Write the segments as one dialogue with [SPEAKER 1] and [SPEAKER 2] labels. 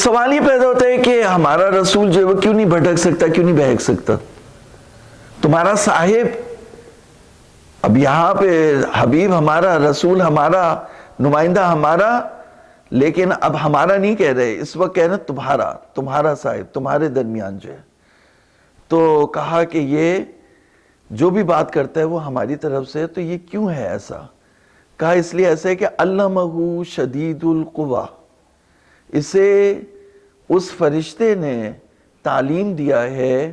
[SPEAKER 1] سوال یہ پیدا ہوتا ہے کہ ہمارا رسول جو ہے وہ کیوں نہیں بھٹک سکتا، کیوں نہیں بہک سکتا؟ تمہارا صاحب، اب یہاں پہ حبیب ہمارا، رسول ہمارا، نمائندہ ہمارا، لیکن اب ہمارا نہیں کہہ رہے، اس وقت کہہ رہے تمہارا صاحب، تمہارے درمیان جو ہے۔ تو کہا کہ یہ جو بھی بات کرتا ہے وہ ہماری طرف سے، تو یہ کیوں ہے ایسا؟ کہا اس لیے ایسا ہے کہ علمہ شدید القویٰ، اسے اس فرشتے نے تعلیم دیا ہے،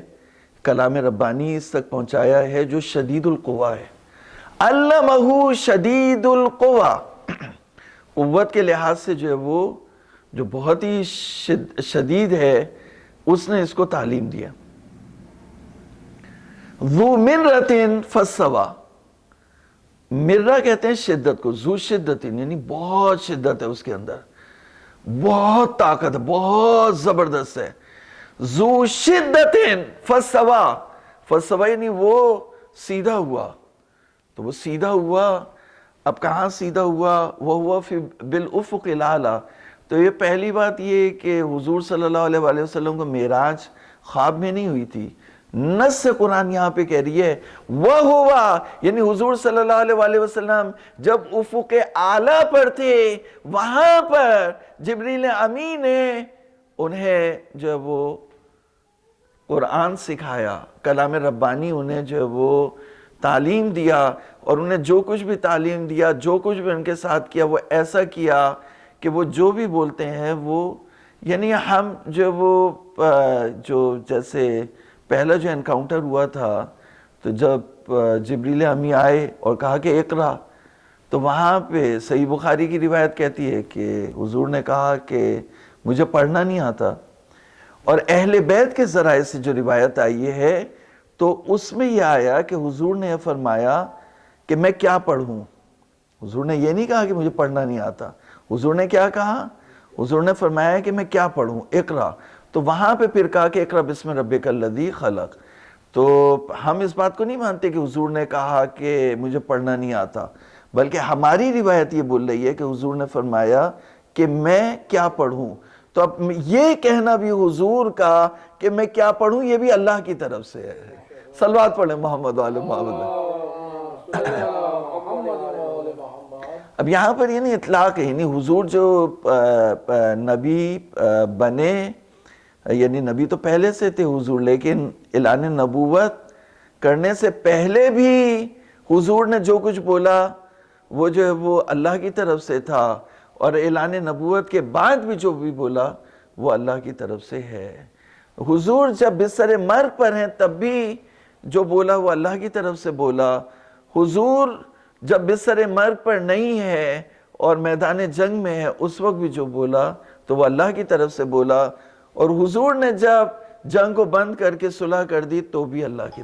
[SPEAKER 1] کلام ربانی اس تک پہنچایا ہے جو شدید القویٰ ہے۔ علمہ شدید القویٰ، قوت کے لحاظ سے جو ہے وہ جو بہت ہی شدید ہے، اس نے اس کو تعلیم دیا۔ ذو مرۃ فاستویٰ، مرہ کہتے ہیں شدت کو، ذو شدت یعنی بہت شدت ہے اس کے اندر، بہت طاقت ہے، بہت زبردست ہے۔ ذو شدت فاستویٰ، فاستویٰ یعنی وہ سیدھا ہوا، تو وہ سیدھا ہوا، اب کہاں سیدھا ہوا؟ وَهُوَ فِي بِالْأُفُقِ الْأَعْلَىٰ۔ تو یہ پہلی بات یہ کہ حضور صلی اللہ علیہ وآلہ وسلم کو معراج خواب میں نہیں ہوئی تھی، نص سے قرآن یہاں پہ کہہ رہی ہے وَهُوَ، یعنی حضور صلی اللہ علیہ وآلہ وسلم جب افق اعلیٰ پر تھے، وہاں پر جبریل امین نے انہیں جو ہے وہ قرآن سکھایا، کلام ربانی انہیں جو ہے وہ تعلیم دیا، اور انہیں جو کچھ بھی تعلیم دیا، جو کچھ بھی ان کے ساتھ کیا، وہ ایسا کیا کہ وہ جو بھی بولتے ہیں وہ، یعنی ہم جو جیسے پہلا جو انکاؤنٹر ہوا تھا، تو جب جبریل امی آئے اور کہا کہ اقرا، تو وہاں پہ صحیح بخاری کی روایت کہتی ہے کہ حضور نے کہا کہ مجھے پڑھنا نہیں آتا، اور اہل بیت کے ذرائع سے جو روایت آئی ہے تو اس میں یہ آیا کہ حضور نے یہ فرمایا کہ میں کیا پڑھوں۔ حضور نے یہ نہیں کہا کہ مجھے پڑھنا نہیں آتا، حضور نے کیا کہا؟ حضور نے فرمایا کہ میں کیا پڑھوں، اقرا۔ تو وہاں پہ پھر کہا کہ اقرا بسم ربک الذی خلق۔ تو ہم اس بات کو نہیں مانتے کہ حضور نے کہا کہ مجھے پڑھنا نہیں آتا، بلکہ ہماری روایت یہ بول رہی ہے کہ حضور نے فرمایا کہ میں کیا پڑھوں۔ تو اب یہ کہنا بھی حضور کا کہ میں کیا پڑھوں، یہ بھی اللہ کی طرف سے ہے۔ صلوات پڑھیں محمد و آل محمد۔ اب یہاں پر یہ نہیں اطلاق ہے، یعنی حضور جو نبی بنے، یعنی نبی تو پہلے سے تھے حضور، لیکن اعلان نبوت کرنے سے پہلے بھی حضور نے جو کچھ بولا وہ جو ہے وہ اللہ کی طرف سے تھا، اور اعلان نبوت کے بعد بھی جو بھی بولا وہ اللہ کی طرف سے ہے۔ حضور جب بستر مرگ پر ہیں تب بھی جو بولا وہ اللہ کی طرف سے بولا، حضور جب بستر مرگ پر نہیں ہے اور میدان جنگ میں ہے اس وقت بھی جو بولا تو وہ اللہ کی طرف سے بولا، اور حضور نے جب جنگ کو بند کر کے صلح کر دی تو بھی اللہ کی